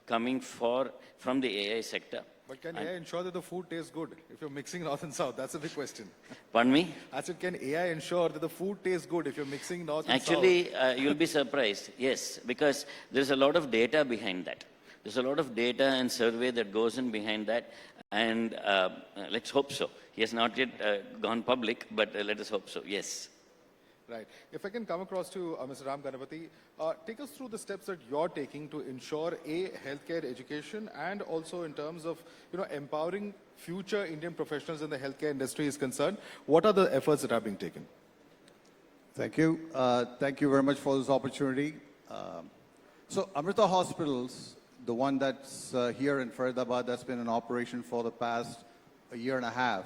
coming from the AI sector. But can AI ensure that the food tastes good if you're mixing North and South? That's a big question. Pardon me? I said, can AI ensure that the food tastes good if you're mixing North and South? Actually, you'll be surprised, yes, because there's a lot of data behind that. There's a lot of data and survey that goes in behind that, and let's hope so. He has not yet gone public, but let us hope so, yes. Right. If I can come across to Mr. Ram Ganapati, take us through the steps that you're taking to ensure healthcare education, and also in terms of empowering future Indian professionals in the healthcare industry is concerned. What are the efforts that are being taken? Thank you. Thank you very much for this opportunity. So Amrita Hospitals, the one that's here in Faridabad, that's been in operation for the past a year and a half.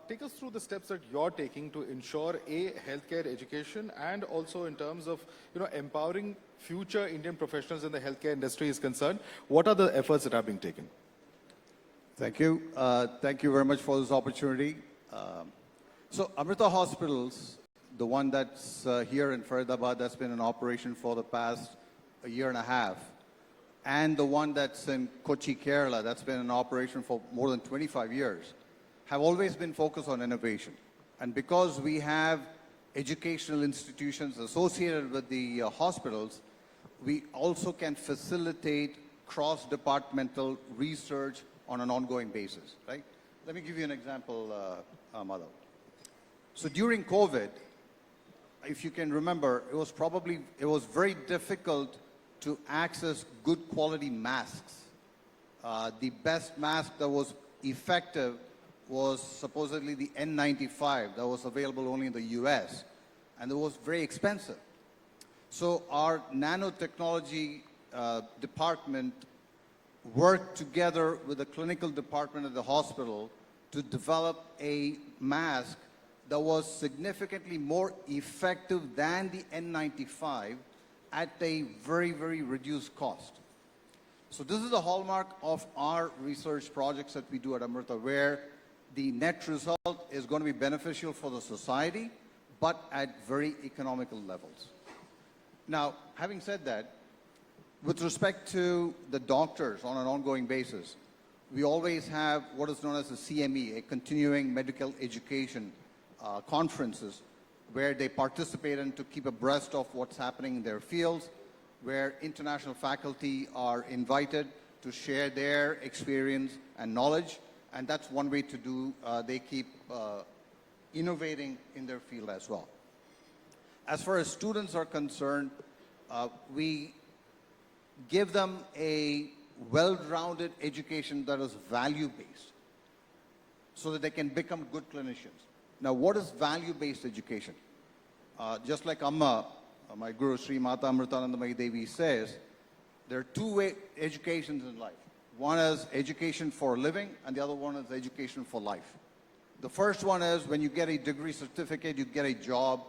Take us through the steps that you're taking to ensure healthcare education, and also in terms of empowering future Indian professionals in the healthcare industry is concerned. What are the efforts that are being taken? Thank you. Thank you very much for this opportunity. So Amrita Hospitals, the one that's here in Faridabad, that's been in operation for the past a year and a half, and the one that's in Kochi, Kerala, that's been in operation for more than 25 years, have always been focused on innovation. And because we have educational institutions associated with the hospitals, we also can facilitate cross-departmental research on an ongoing basis, right? Let me give you an example, Madhav. So during COVID, if you can remember, it was very difficult to access good quality masks. The best mask that was effective was supposedly the N95 that was available only in the US, and it was very expensive. So our nanotechnology department worked together with the clinical department of the hospital to develop a mask that was significantly more effective than the N95 at a very, very reduced cost. So this is the hallmark of our research projects that we do at Amrita, where the net result is going to be beneficial for the society, but at very economical levels. Now, having said that, with respect to the doctors on an ongoing basis, we always have what is known as a CME, a continuing medical education conferences, where they participate in to keep abreast of what's happening in their fields, where international faculty are invited to share their experience and knowledge. And that's one way to do, they keep innovating in their field as well. As far as students are concerned, we give them a well-rounded education that is value-based so that they can become good clinicians. Now, what is value-based education? Just like Amma, my Guru Sri Mata Amritanandamayi Devi says, there are two educations in life. One is education for a living, and the other one is education for life. The first one is when you get a degree certificate, you get a job,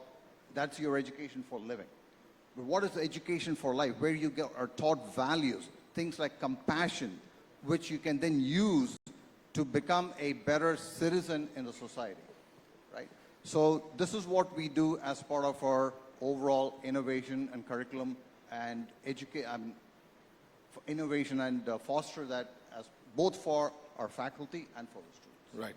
that's your education for living. But what is education for life? Where you are taught values, things like compassion, which you can then use to become a better citizen in the society, right? So this is what we do as part of our overall innovation and curriculum and innovation, and foster that as both for our faculty and for the students. Right.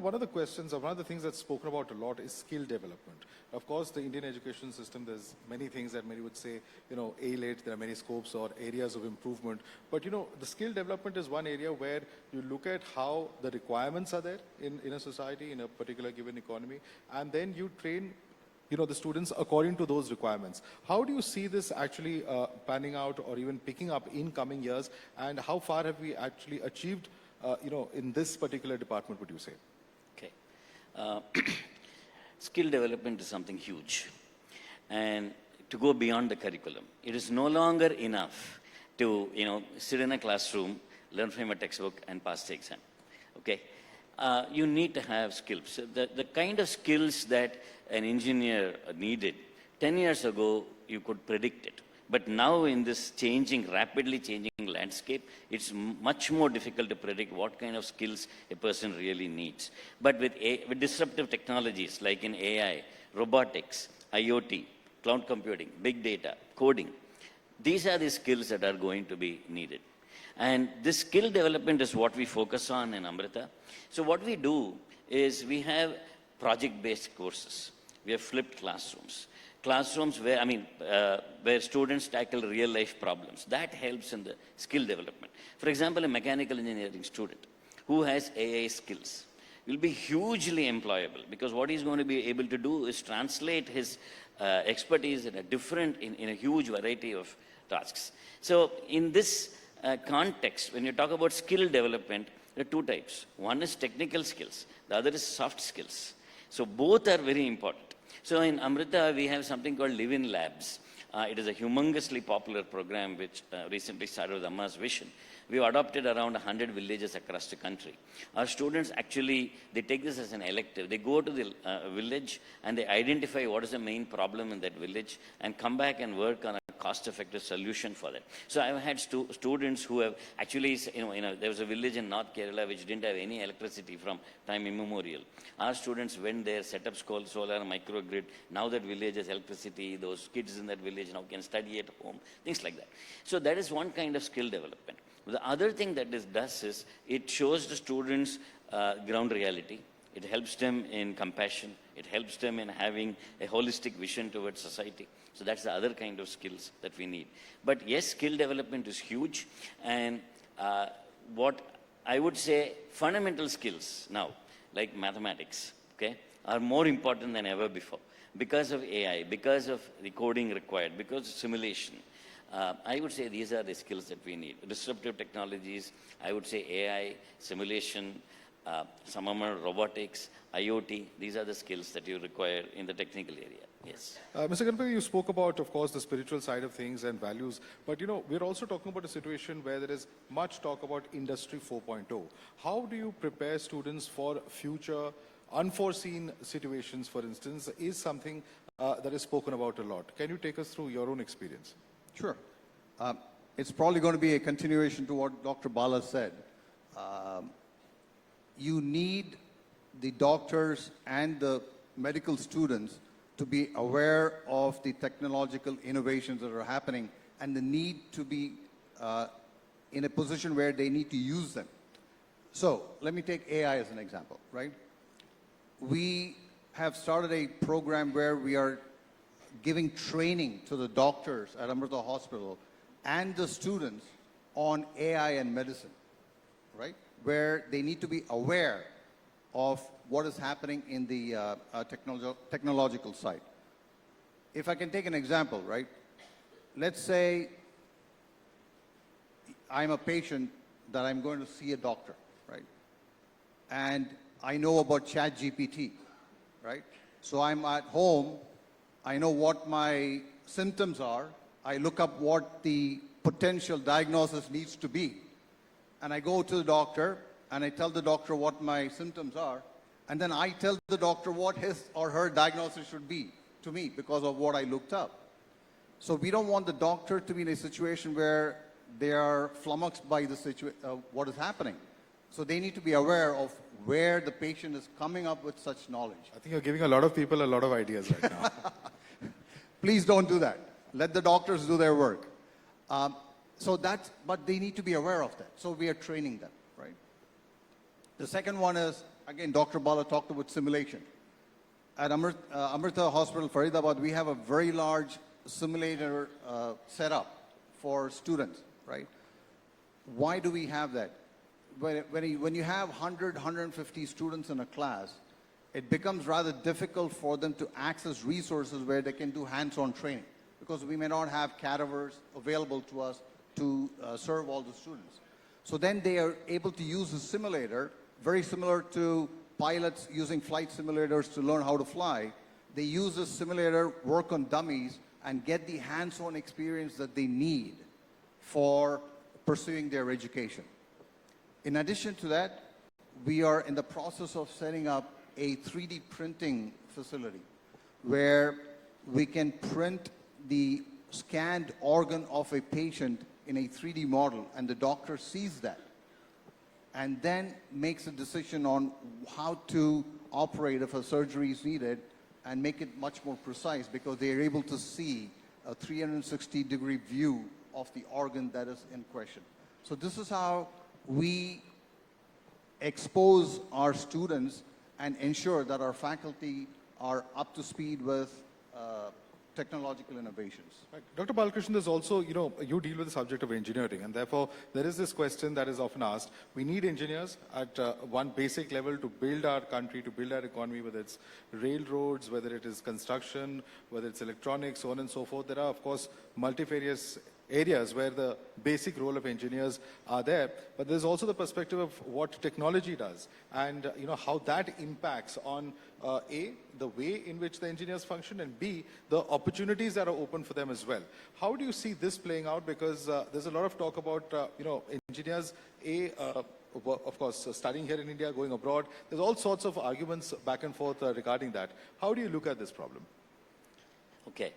One of the questions, or one of the things that's spoken about a lot is skill development. Of course, the Indian education system, there's many things that many would say, A-late, there are many scopes or areas of improvement. But, the skill development is one area where you look at how the requirements are there in a society, in a particular given economy, and then you train the students according to those requirements. How do you see this actually panning out or even picking up in coming years, and how far have we actually achieved, in this particular department, would you say? Okay. Skill development is something huge. And to go beyond the curriculum, it is no longer enough to, sit in a classroom, learn from a textbook and pass the exam. Okay. you need to have skills. So the kind of skills that an engineer needed 10 years ago, you could predict it. But now in this rapidly changing landscape, it's much more difficult to predict what kind of skills a person really needs. But with disruptive technologies like in AI, robotics, IoT, cloud computing, big data, coding, these are the skills that are going to be needed. And this skill development is what we focus on in Amrita. So what we do is we have project-based courses. We have flipped classrooms. Classrooms where students tackle real-life problems. That helps in the skill development. For example, a mechanical engineering student who has AI skills will be hugely employable, because what he's going to be able to do is translate his expertise in a huge variety of tasks. So in this context, when you talk about skill development, there are two types. One is technical skills, the other is soft skills. So both are very important. So in Amrita, we have something called Live-in Labs. It is a humongously popular program which recently started with Amma's Vision. We've adopted around 100 villages across the country. Our students actually, they take this as an elective. They go to the village and they identify what is the main problem in that village and come back and work on a cost-effective solution for that. So I've had students who have actually, there was a village in North Kerala which didn't have any electricity from time immemorial. Our students went there, set up solar microgrid. Now that village has electricity, those kids in that village now can study at home, things like that. So that is one kind of skill development. The other thing that this does is it shows the students ground reality. It helps them in compassion. It helps them in having a holistic vision towards society. So that's the other kind of skills that we need. But yes, skill development is huge. And what I would say, fundamental skills now, like mathematics, okay, are more important than ever before. Because of AI, because of the coding required, because of simulation. I would say these are the skills that we need. Disruptive technologies, I would say AI, simulation, some amount of robotics, IoT, these are the skills that you require in the technical area. Yes. Mr. Ganpati, you spoke about, of course, the spiritual side of things and values, but we're also talking about a situation where there is much talk about Industry 4.0. How do you prepare students for future unforeseen situations, for instance, is something that is spoken about a lot. Can you take us through your own experience? Sure. It's probably going to be a continuation to what Dr. Bala said. You need the doctors and the medical students to be aware of the technological innovations that are happening and the need to be in a position where they need to use them. So let me take AI as an example, right? We have started a program where we are giving training to the doctors at Amrita Hospital and the students on AI and medicine, right? Where they need to be aware of what is happening in the technological side. If I can take an example, right? Let's say I'm a patient that I'm going to see a doctor, right? And I know about ChatGPT, right? So I'm at home, I know what my symptoms are, I look up what the potential diagnosis needs to be, and I go to the doctor and I tell the doctor what my symptoms are, and then I tell the doctor what his or her diagnosis should be to me because of what I looked up. So we don't want the doctor to be in a situation where they are flummoxed by the what is happening. So they need to be aware of where the patient is coming up with such knowledge. I think you're giving a lot of people a lot of ideas right now. Please don't do that. Let the doctors do their work. But they need to be aware of that. So we are training them, right? The second one is, again, Dr. Bala talked about simulation. At Amrita Hospital, Faridabad, we have a very large simulator set up for students, right? Why do we have that? When you have 100, 150 students in a class, it becomes rather difficult for them to access resources where they can do hands-on training because we may not have cadavers available to us to serve all the students. So then they are able to use a simulator, very similar to pilots using flight simulators to learn how to fly. They use a simulator, work on dummies, and get the hands-on experience that they need for pursuing their education. In addition to that, we are in the process of setting up a 3D printing facility where we can print the scanned organ of a patient in a 3D model, and the doctor sees that and then makes a decision on how to operate if a surgery is needed and make it much more precise, because they are able to see a 360-degree view of the organ that is in question. So this is how we expose our students and ensure that our faculty are up to speed with technological innovations. Right. Dr. Balakrishnan, there's also, you deal with the subject of engineering, and therefore there is this question that is often asked. We need engineers at one basic level to build our country, to build our economy, whether it's railroads, whether it is construction, whether it's electronics, so on and so forth. There are, of course, multifarious areas where the basic role of engineers are there, but there's also the perspective of what technology does and how that impacts on A, the way in which the engineers function, and B, the opportunities that are open for them as well. How do you see this playing out? Because there's a lot of talk about engineers, of course, studying here in India, going abroad. There's all sorts of arguments back and forth regarding that. How do you look at this problem? Okay.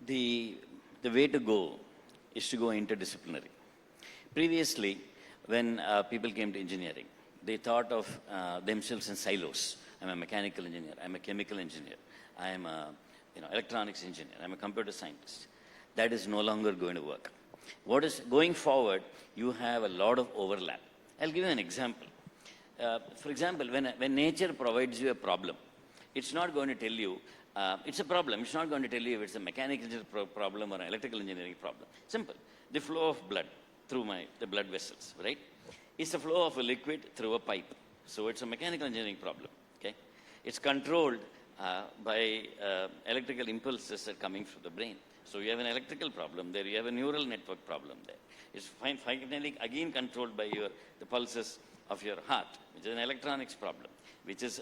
The way to go is to go interdisciplinary. Previously, when people came to engineering, they thought of themselves in silos. I'm a mechanical engineer, I'm a chemical engineer, I'm a electronics engineer, I'm a computer scientist. That is no longer going to work. What is going forward, you have a lot of overlap. I'll give you an example. For example, when nature provides you a problem, it's not going to tell you it's a problem. It's not going to tell you if it's a mechanical engineering problem or an electrical engineering problem. Simple. The flow of blood through the blood vessels, right? It's the flow of a liquid through a pipe. So it's a mechanical engineering problem, okay? It's controlled by electrical impulses that are coming from the brain. So you have an electrical problem there. You have a neural network problem there. It's finally again controlled by the pulses of your heart, which is an electronics problem, which is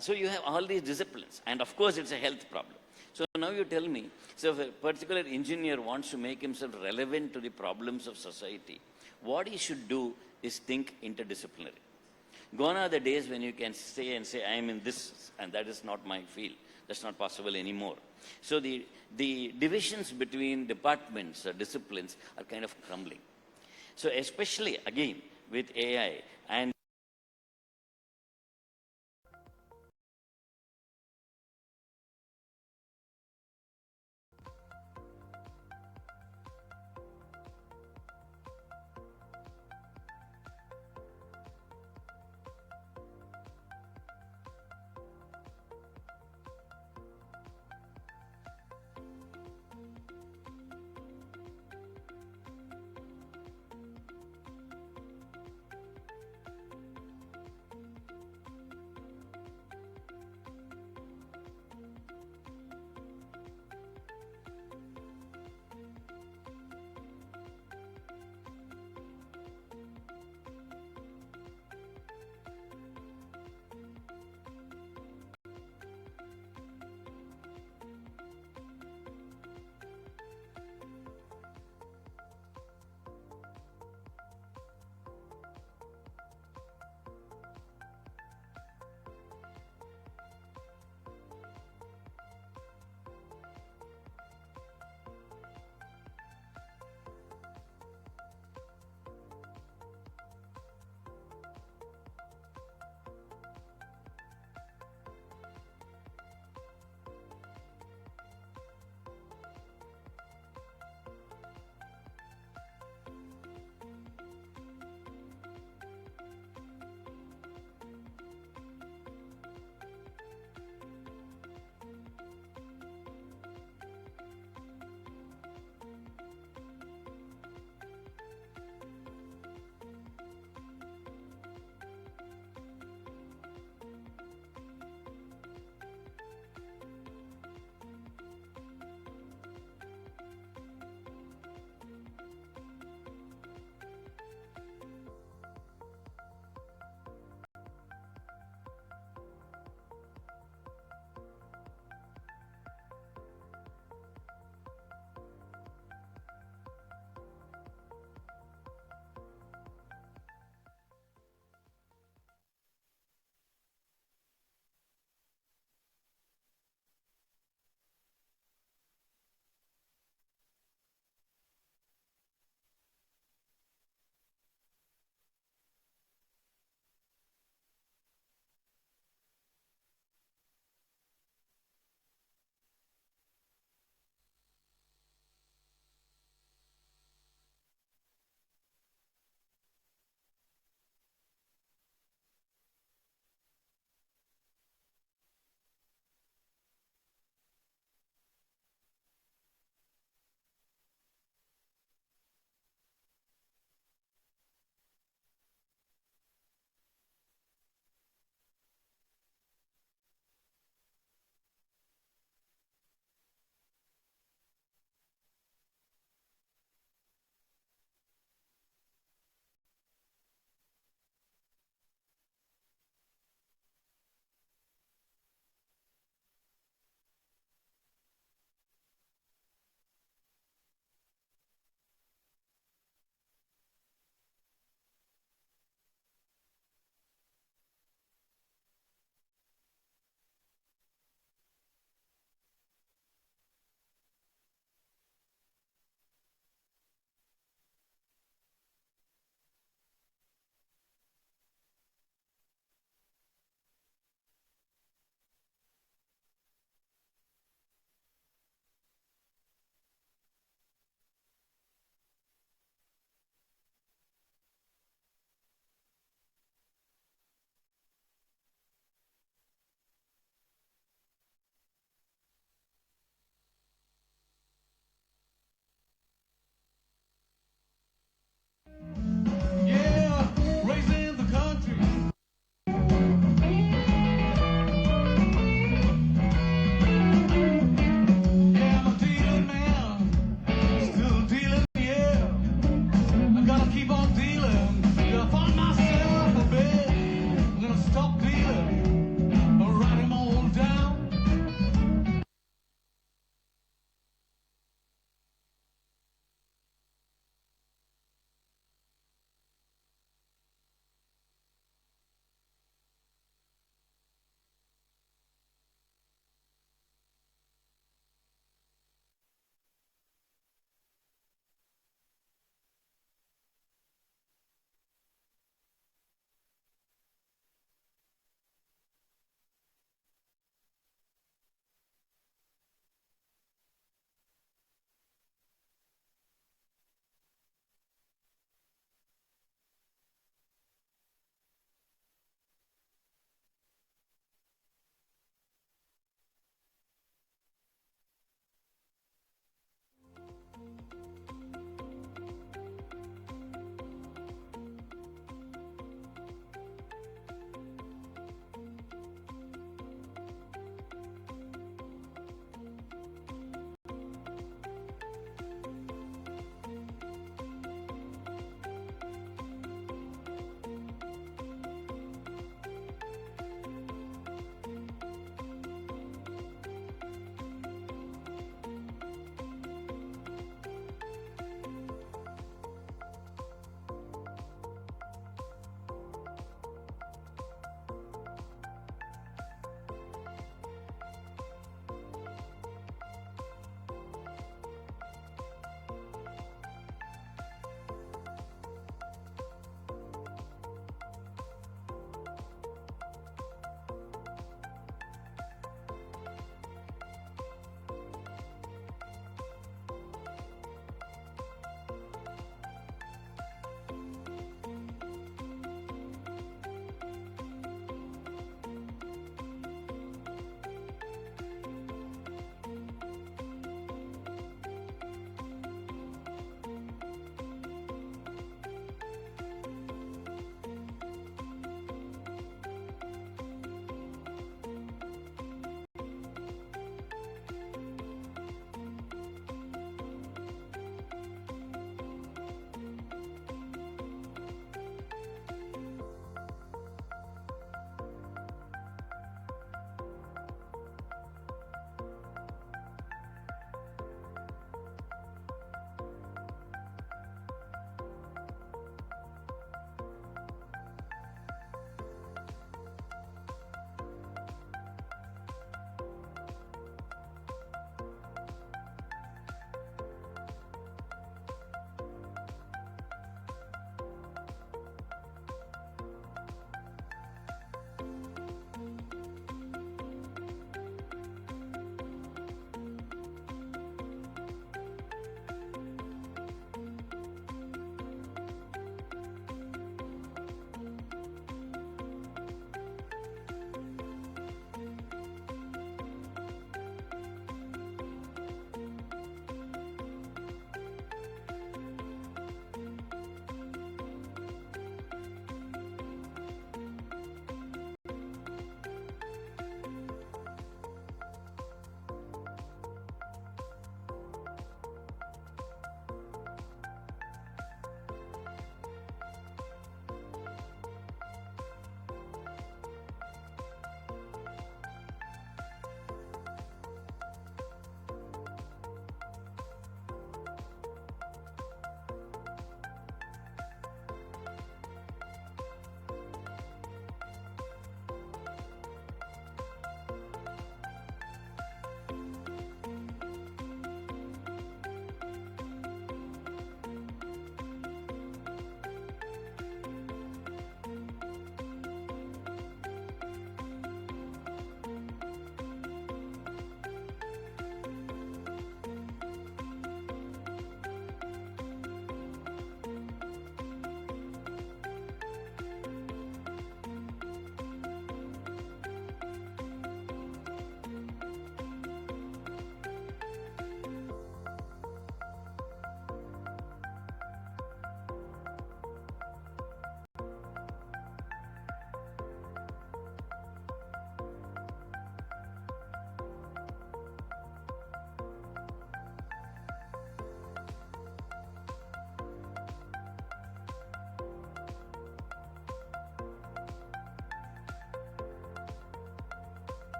so you have all these disciplines, and of course it's a health problem. So now you tell me, so if a particular engineer wants to make himself relevant to the problems of society, what he should do is think interdisciplinary. Gone are the days when you can say, I am in this, and that is not my field. That's not possible anymore. So the divisions between departments or disciplines are kind of crumbling. So especially, again, with AI and